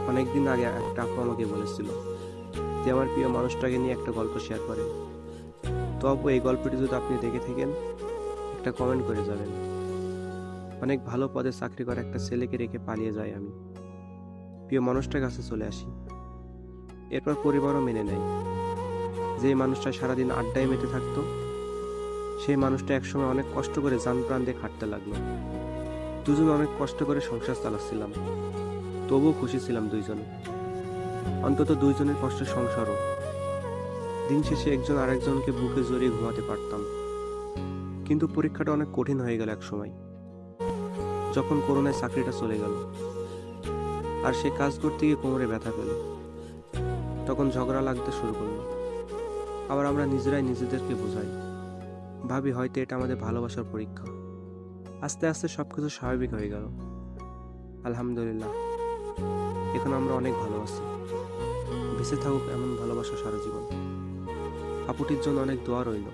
অনেকদিন আগে একটা আপু আমাকে বলেছিল যে আমার প্রিয় মানুষটাকে নিয়ে একটা গল্প শেয়ার করে। তো আপু, এই গল্পটি যদি আপনি দেখে থাকেন, একটা কমেন্ট করে যাবেন। অনেক ভালো পদে চাকরি করা একটা ছেলেকে রেখে পালিয়ে যাই আমি, প্রিয় মানুষটার কাছে চলে আসি। এরপর পরিবারও মেনে নেয়। যে মানুষটা সারাদিন আড্ডায় মেতে থাকতো, সেই মানুষটা একসময় অনেক কষ্ট করে জান প্রাণ দিয়ে খাটতে লাগলো। দুজন অনেক কষ্ট করে সংসার চালাচ্ছিলাম, তবুও খুশি ছিলাম দুইজনে। অন্তত দুইজনের কষ্টের সংসারও। দিন শেষে একজন আরেকজনকে বুকে জড়িয়ে ঘুমাতে পারতাম। কিন্তু পরীক্ষাটা অনেক কঠিন হয়ে গেল এক সময়, যখন করোনায় চাকরিটা চলে গেল আর সে কাজ করতে গিয়ে কোমরে ব্যথা পেল। তখন ঝগড়া লাগতে শুরু করলো। আবার আমরা নিজেরাই নিজেদেরকে বোঝাই, ভাবি হয়তো এটা আমাদের ভালোবাসার পরীক্ষা। আস্তে আস্তে সবকিছু স্বাভাবিক হয়ে গেল। আলহামদুলিল্লাহ, এখন আমরা অনেক ভালো আছি। বেঁচে থাকুক এমন ভালোবাসা সারা জীবন। আপুটির জন্য অনেক দোয়া রইল।